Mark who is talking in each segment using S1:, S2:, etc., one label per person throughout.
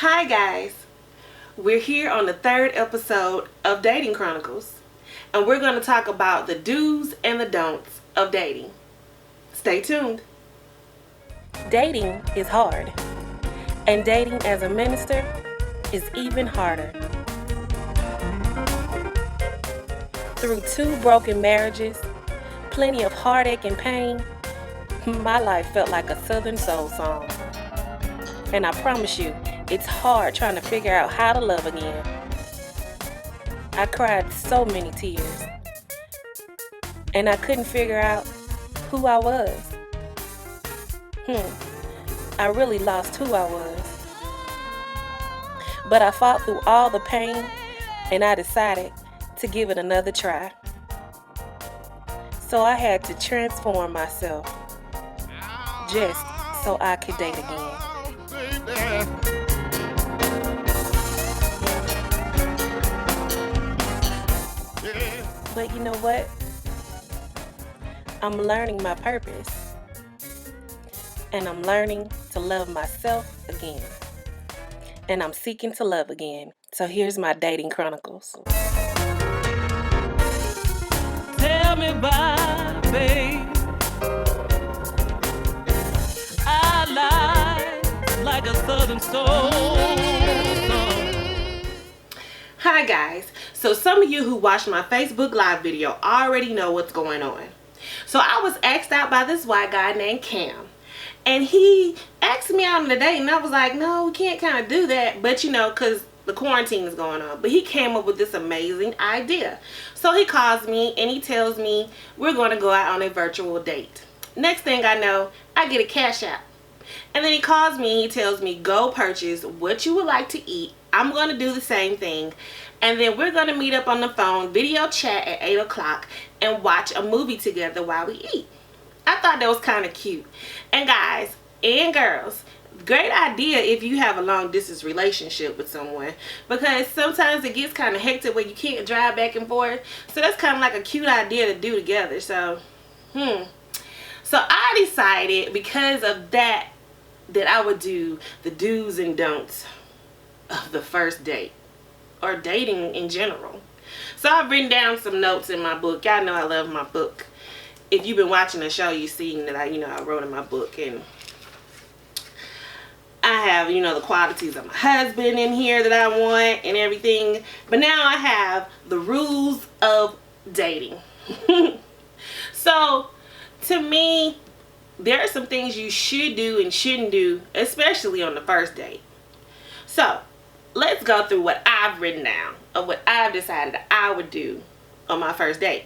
S1: Hi guys, we're here on the third episode of Dating Chronicles, and we're going to talk about the do's and the don'ts of dating. Stay tuned. Dating is hard, and dating as a minister is even harder. Through 2 broken marriages, plenty of heartache and pain, my life felt like a Southern soul song. And I promise you, it's hard trying to figure out how to love again. I cried so many tears, and I couldn't figure out who I was. I really lost who I was. But I fought through all the pain, and I decided to give it another try. So I had to transform myself just so I could date again. But you know what? I'm learning my purpose. And I'm learning to love myself again. And I'm seeking to love again. So here's my dating chronicles. Tell me why, babe. I lie like a Southern soul. Hi guys, so some of you who watched my Facebook Live video already know what's going on. So I was asked out by this white guy named Cam, and he asked me out on a date, and I was like, no, we can't kind of do that, but you know, because the quarantine is going on. But he came up with this amazing idea. So he calls me and he tells me we're going to go out on a virtual date. Next thing I know, I get a cash app. And then he calls me and he tells me, go purchase what you would like to eat. I'm going to do the same thing. And then we're going to meet up on the phone, video chat at 8 o'clock, and watch a movie together while we eat. I thought that was kind of cute. And guys and girls, great idea if you have a long distance relationship with someone, because sometimes it gets kind of hectic where you can't drive back and forth. So that's kind of like a cute idea to do together. So I decided, because of that I would do the do's and don'ts of the first date, or dating in general. So I've written down some notes in my book. Y'all know I love my book. If you've been watching the show, you've seen that I wrote in my book, and I have, the qualities of my husband in here that I want and everything. But now I have the rules of dating. So to me, there are some things you should do and shouldn't do, especially on the first date. So let's go through what I've written down of what I've decided I would do on my first date.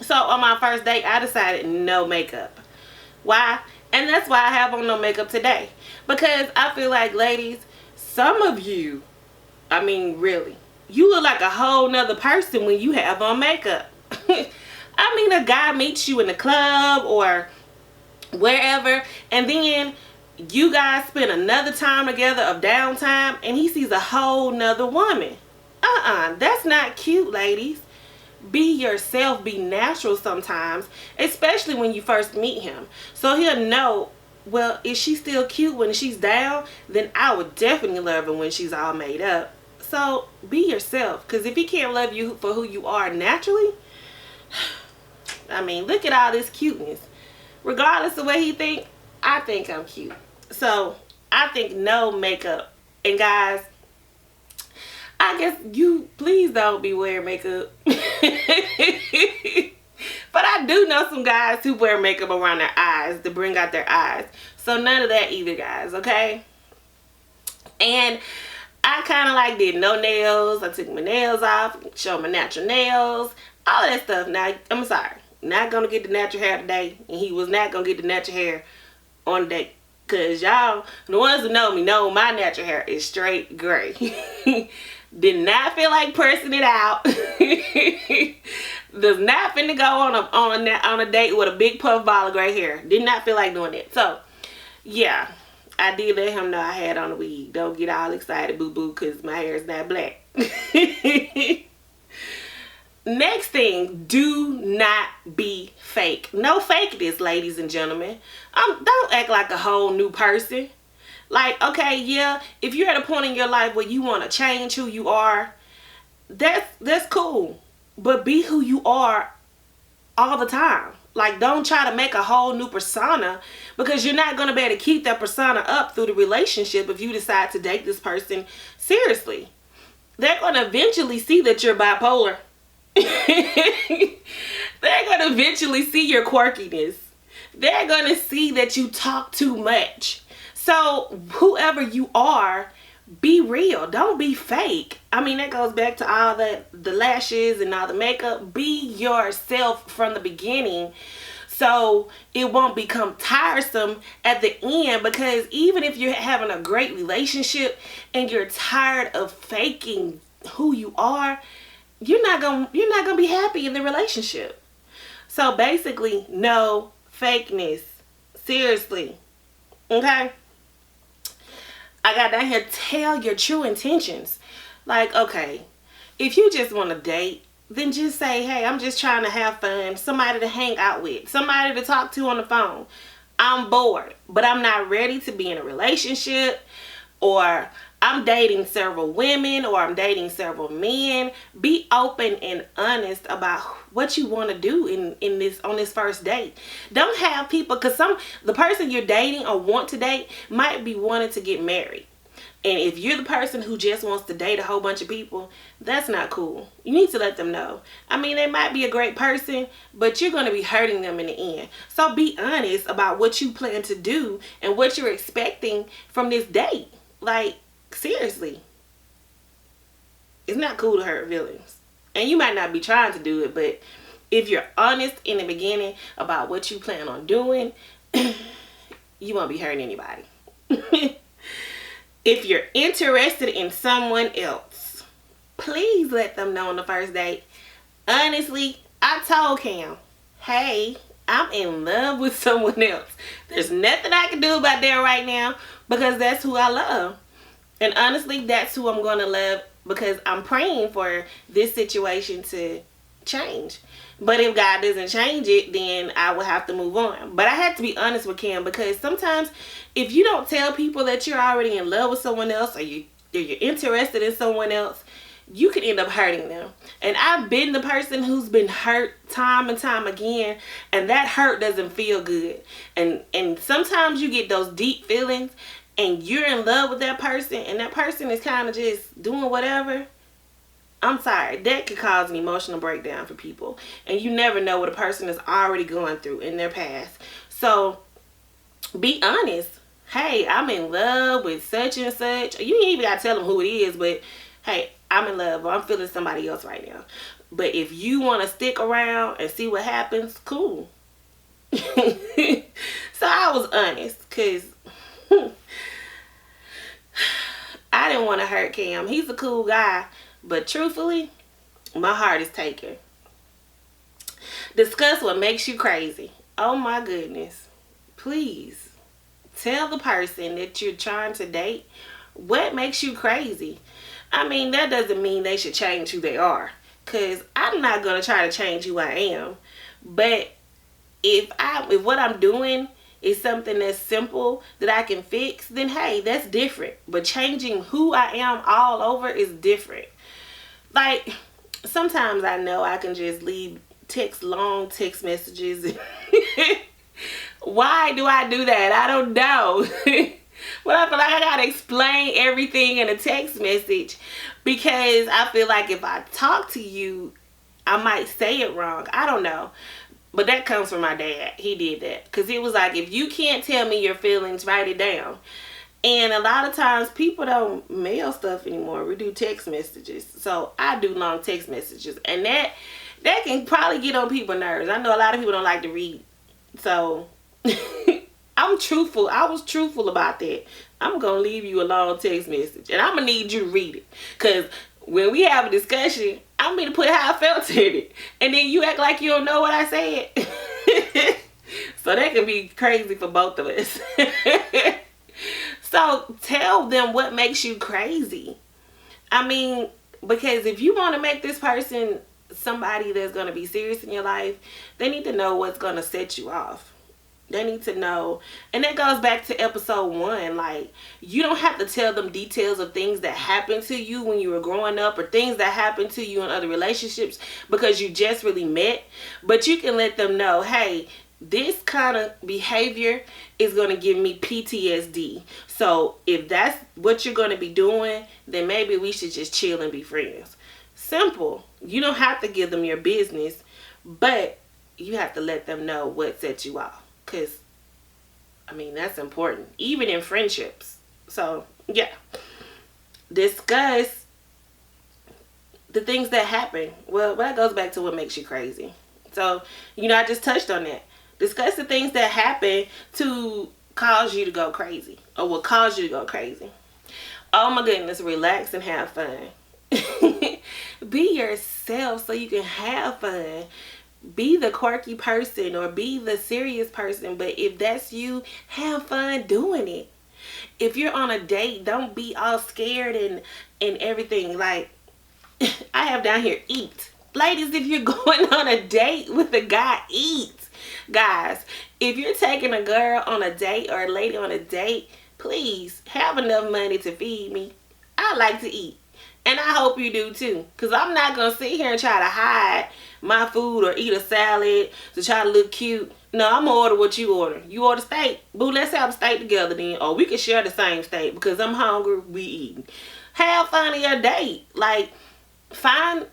S1: So on my first date, I decided no makeup. Why? And that's why I have on no makeup today. Because I feel like, ladies, some of you, really, you look like a whole nother person when you have on makeup. A guy meets you in the club or wherever, and then you guys spend another time together of downtime, and he sees a whole nother woman. That's not cute, ladies. Be yourself, be natural sometimes, especially when you first meet him. So he'll know, well, is she still cute when she's down? Then I would definitely love her when she's all made up. So be yourself, because if he can't love you for who you are naturally, look at all this cuteness. Regardless of what he think, I think I'm cute. So I think no makeup. And guys, I guess you please don't be wearing makeup. But I do know some guys who wear makeup around their eyes to bring out their eyes. So none of that either, guys, okay? And I kind of did no nails. I took my nails off, showed my natural nails, all that stuff. Now, I'm sorry, not gonna get the natural hair today, and he was not gonna get the natural hair on the date. Cause y'all, the ones who know me know my natural hair is straight gray. Did not feel like pressing it out. Does not finna go on a date with a big puff ball of gray hair. Did not feel like doing it. So yeah, I did let him know I had on a wig. Don't get all excited, boo boo, cause my hair is not black. Next thing, do not be fake. No fake this, ladies and gentlemen. Don't act like a whole new person. Like, okay, yeah, if you're at a point in your life where you want to change who you are, that's cool. But be who you are all the time. Like, don't try to make a whole new persona, because you're not going to be able to keep that persona up through the relationship if you decide to date this person seriously. They're going to eventually see that you're bipolar. They're going to eventually see your quirkiness. They're going to see that you talk too much. So whoever you are, be real. Don't be fake. I mean, that goes back to all the lashes and all the makeup. Be yourself from the beginning, so it won't become tiresome at the end. Because even if you're having a great relationship and you're tired of faking who you are, you're not gonna be happy in the relationship. So basically, no fakeness. Seriously. Okay? I got down here, tell your true intentions. Like, okay, if you just want to date, then just say, hey, I'm just trying to have fun. Somebody to hang out with. Somebody to talk to on the phone. I'm bored, but I'm not ready to be in a relationship. Or I'm dating several women, or I'm dating several men. Be open and honest about what you want to do on this first date. Don't have people, because the person you're dating or want to date might be wanting to get married. And if you're the person who just wants to date a whole bunch of people, that's not cool. You need to let them know. I mean, they might be a great person, but you're going to be hurting them in the end. So be honest about what you plan to do and what you're expecting from this date. Like, seriously. It's not cool to hurt feelings. And you might not be trying to do it, but if you're honest in the beginning about what you plan on doing, you won't be hurting anybody. If you're interested in someone else, please let them know on the first date. Honestly, I told Cam, hey, I'm in love with someone else. There's nothing I can do about that right now, because that's who I love. And honestly, that's who I'm going to love, because I'm praying for this situation to change. But if God doesn't change it, then I will have to move on. But I had to be honest with Cam, because sometimes if you don't tell people that you're already in love with someone else, or you're interested in someone else, you could end up hurting them. And I've been the person who's been hurt time and time again, and that hurt doesn't feel good. And sometimes you get those deep feelings, and you're in love with that person, and that person is kind of just doing whatever. I'm sorry, that could cause an emotional breakdown for people. And you never know what a person is already going through in their past. So be honest. Hey, I'm in love with such and such. You ain't even got to tell them who it is, but hey, I'm in love, or I'm feeling somebody else right now. But if you want to stick around and see what happens, cool. So I was honest, because I didn't want to hurt Cam. He's a cool guy. But truthfully, my heart is taken. Discuss what makes you crazy. Oh my goodness. Please tell the person that you're trying to date what makes you crazy. I mean, that doesn't mean they should change who they are, because I'm not going to try to change who I am. But if what I'm doing is something that's simple that I can fix, then hey, that's different. But changing who I am all over is different. Like, sometimes I know I can just leave long text messages. Why do I do that? I don't know. But I feel like I gotta explain everything in a text message, because I feel like if I talk to you, I might say it wrong. I don't know. But that comes from my dad. He did that. Because he was like, if you can't tell me your feelings, write it down. And a lot of times people don't mail stuff anymore. We do text messages. So I do long text messages. And that can probably get on people's nerves. I know a lot of people don't like to read. So I'm truthful. I was truthful about that. I'm going to leave you a long text message. And I'm going to need you to read it. Because when we have a discussion, I'm going to put how I felt in it. And then you act like you don't know what I said. So that can be crazy for both of us. So tell them what makes you crazy. I mean, because if you want to make this person somebody that's going to be serious in your life, they need to know what's going to set you off. They need to know. And that goes back to episode 1. Like, you don't have to tell them details of things that happened to you when you were growing up, or things that happened to you in other relationships, because you just really met. But you can let them know, hey, this kind of behavior is going to give me PTSD. So if that's what you're going to be doing, then maybe we should just chill and be friends. Simple. You don't have to give them your business, but you have to let them know what set you off. Because, I mean, that's important. Even in friendships. So, yeah. Discuss the things that happen. Well, that goes back to what makes you crazy. So, I just touched on that. Discuss the things that happen to cause you to go crazy, or will cause you to go crazy. Oh my goodness, relax and have fun. Be yourself so you can have fun. Be the quirky person or be the serious person, but if that's you, have fun doing it. If you're on a date, don't be all scared and everything. Like, I have down here, eat. Ladies, if you're going on a date with a guy, eat. Guys, if you're taking a girl on a date or a lady on a date, please have enough money to feed me. I like to eat. And I hope you do too. Because I'm not going to sit here and try to hide my food or eat a salad to try to look cute. No, I'm going to order what you order. You order steak. Boo, let's have a steak together then. Or we can share the same steak because I'm hungry, we eating. Have fun on your date. Like, find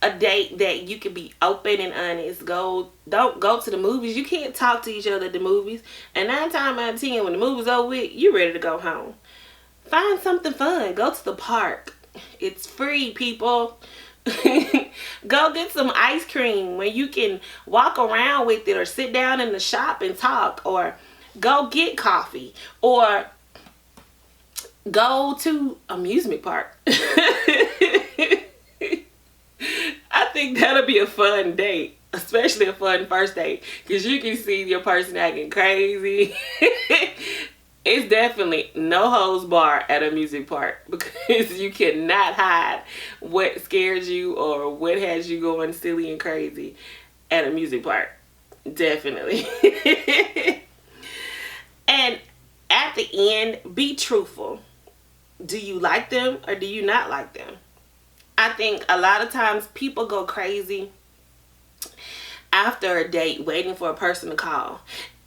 S1: a date that you can be open and honest. Don't go to the movies. You can't talk to each other at the movies. And 9 times out of 10, when the movie's over with, you're ready to go home. Find something fun. Go to the park. It's free, people. Go get some ice cream where you can walk around with it, or sit down in the shop and talk, or go get coffee, or go to amusement park. I think that'll be a fun date, especially a fun first date, because you can see your person acting crazy. It's definitely no holds bar at a music park, because you cannot hide what scares you or what has you going silly and crazy at a music park. Definitely. And at the end, be truthful. Do you like them or do you not like them? I think a lot of times people go crazy after a date waiting for a person to call.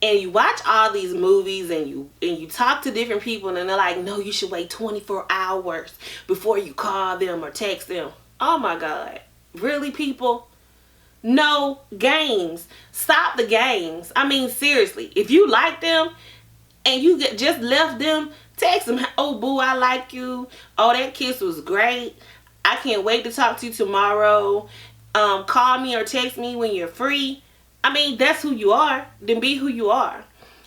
S1: And you watch all these movies and you talk to different people, and they're like, no, you should wait 24 hours before you call them or text them. Oh my God. Really, people? No games. Stop the games. I mean, seriously. If you like them and you just left them, text them. Oh, boo, I like you. Oh, that kiss was great. I can't wait to talk to you tomorrow. Call me or text me when you're free. I mean, that's who you are. Then be who you are.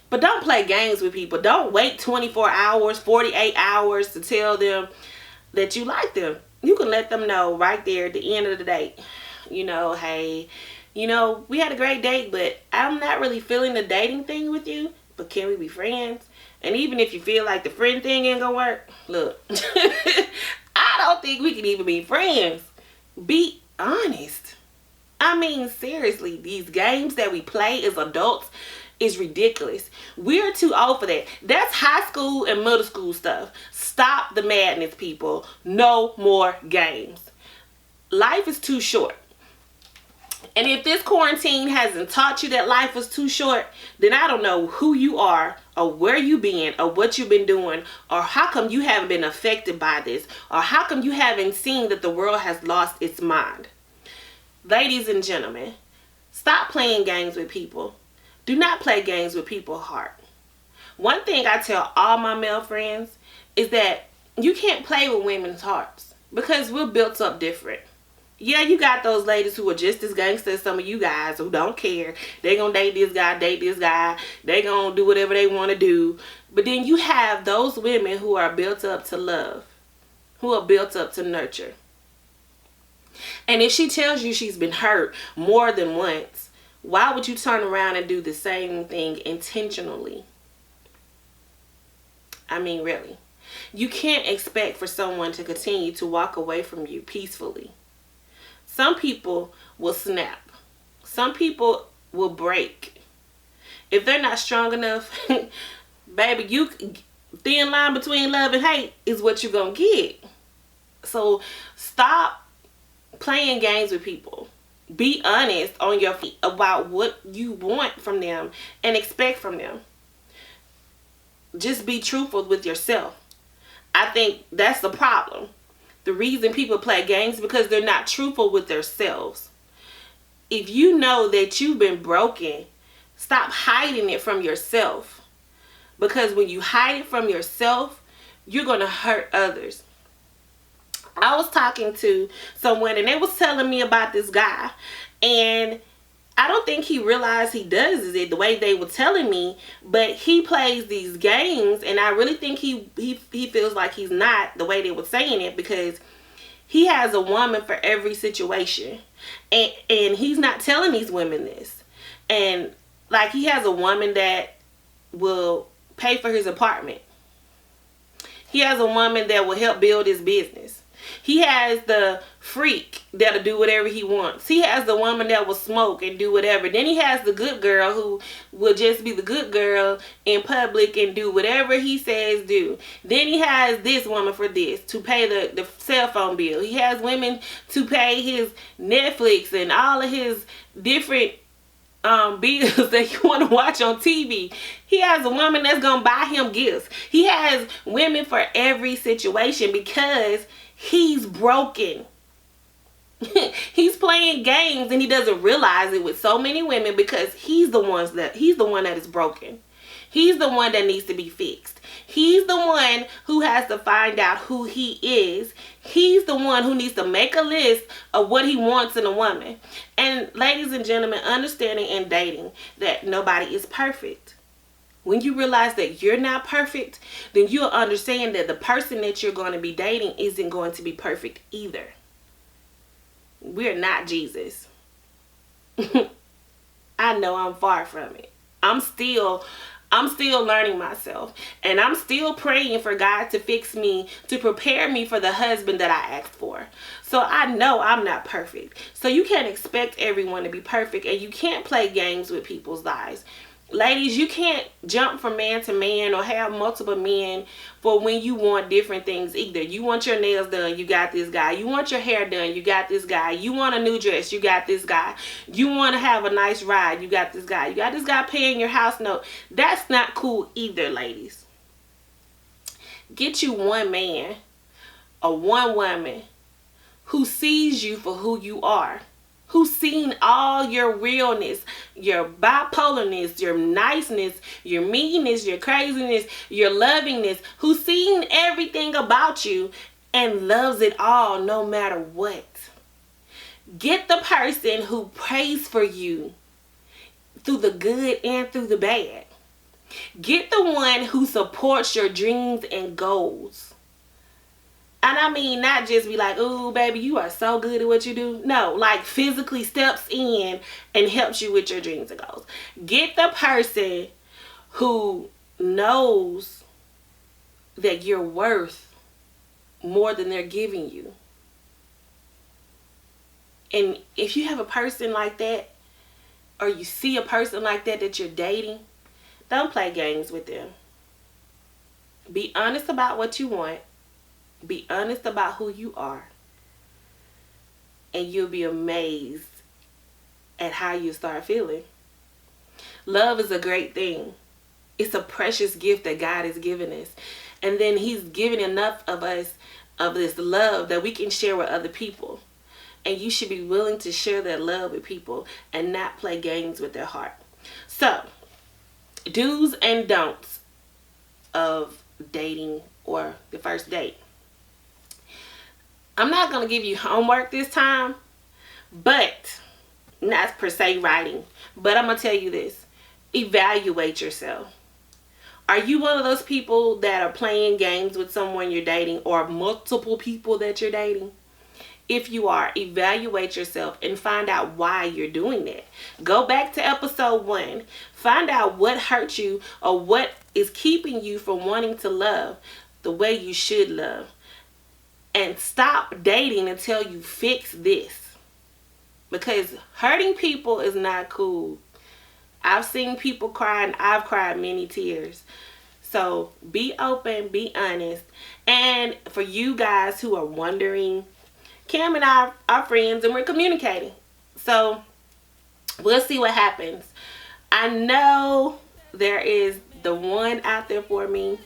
S1: But don't play games with people. Don't wait 24 hours, 48 hours to tell them that you like them. You can let them know right there at the end of the date. Hey, we had a great date, but I'm not really feeling the dating thing with you. But can we be friends? And even if you feel like the friend thing ain't gonna work, look, I don't think we can even be friends. Be honest. I mean, seriously, these games that we play as adults is ridiculous. We're too old for that. That's high school and middle school stuff. Stop the madness, people. No more games. Life is too short. And if this quarantine hasn't taught you that life is too short, then I don't know who you are, or where you been, or what you've been doing, or how come you haven't been affected by this, or how come you haven't seen that the world has lost its mind. Ladies and gentlemen, stop playing games with people. Do not play games with people's heart. One thing I tell all my male friends is that you can't play with women's hearts, because we're built up different. Yeah, you got those ladies who are just as gangster as some of you guys who don't care. They gonna date this guy. They gonna do whatever they want to do. But then you have those women who are built up to love, who are built up to nurture. And if she tells you she's been hurt more than once, why would you turn around and do the same thing intentionally? I mean, really. You can't expect for someone to continue to walk away from you peacefully. Some people will snap. Some people will break. If they're not strong enough, baby, you thin line between love and hate is what you're gonna get. So stop playing games with people. Be honest on your feet about what you want from them and expect from them. Just be truthful with yourself. I think that's the problem. The reason people play games is because they're not truthful with themselves. If you know that you've been broken, stop hiding it from yourself. Because when you hide it from yourself, you're going to hurt others. I was talking to someone and they was telling me about this guy. And I don't think he realized he does it the way they were telling me. But he plays these games. And I really think he feels like he's not the way they were saying it. Because he has a woman for every situation. And he's not telling these women this. And like he has a woman that will pay for his apartment. He has a woman that will help build his business. He has the freak that'll do whatever he wants. He has the woman that will smoke and do whatever. Then he has the good girl who will just be the good girl in public and do whatever he says do. Then he has this woman for this, to pay the cell phone bill. He has women to pay his Netflix and all of his different bills that you want to watch on TV. He has a woman that's going to buy him gifts. He has women for every situation because he's broken. He's playing games and he doesn't realize it with so many women because he's the one that is broken. He's the one that needs to be fixed. He's the one who has to find out who he is. He's the one who needs to make a list of what he wants in a woman. And ladies and gentlemen, understanding and dating that nobody is perfect. When you realize that you're not perfect, then you'll understand that the person that you're going to be dating isn't going to be perfect either. We're not Jesus. I know I'm far from it. I'm still learning myself, and I'm still praying for God to fix me, to prepare me for the husband that I asked for. So I know I'm not perfect. So you can't expect everyone to be perfect, and you can't play games with people's lives. Ladies, you can't jump from man to man or have multiple men for when you want different things either. You want your nails done, you got this guy. You want your hair done, you got this guy. You want a new dress, you got this guy. You want to have a nice ride, you got this guy. You got this guy paying your house note. That's not cool either, ladies. Get you one man or one woman who sees you for who you are. Who's seen all your realness, your bipolarness, your niceness, your meanness, your craziness, your lovingness, who's seen everything about you and loves it all no matter what. Get the person who prays for you through the good and through the bad. Get the one who supports your dreams and goals. And I mean, not just be like, "Ooh, baby, you are so good at what you do." No, like physically steps in and helps you with your dreams and goals. Get the person who knows that you're worth more than they're giving you. And if you have a person like that, or you see a person like that you're dating, don't play games with them. Be honest about what you want. Be honest about who you are, and you'll be amazed at how you start feeling. Love is a great thing. It's a precious gift that God has given us, and then He's given enough of us of this love that we can share with other people. And you should be willing to share that love with people and not play games with their heart. So, do's and don'ts of dating or the first date. I'm not going to give you homework this time, but not per se writing. But I'm going to tell you this. Evaluate yourself. Are you one of those people that are playing games with someone you're dating or multiple people that you're dating? If you are, evaluate yourself and find out why you're doing that. Go back to episode 1. Find out what hurt you or what is keeping you from wanting to love the way you should love. And stop dating until you fix this. Because hurting people is not cool. I've seen people cry, and I've cried many tears. So be open, be honest. And for you guys who are wondering, Cam and I are friends and we're communicating. So we'll see what happens. I know there is the one out there for me.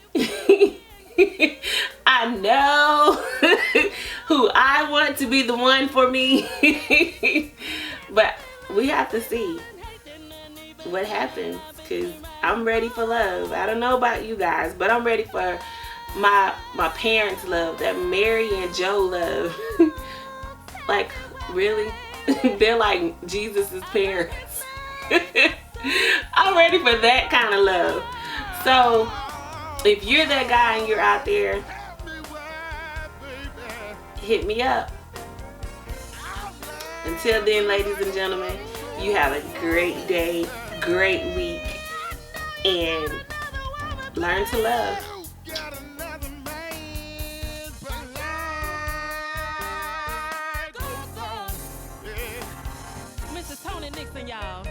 S1: I know who I want to be the one for me. But we have to see what happens, because I'm ready for love. I don't know about you guys, but I'm ready for my parents' love, that Mary and Joe love. Like, really? They're like Jesus' parents. I'm ready for that kind of love. So if you're that guy and you're out there, hit me up. Until then, ladies and gentlemen, you have a great day, great week, and learn to love. Mr. Tony Nixon, y'all.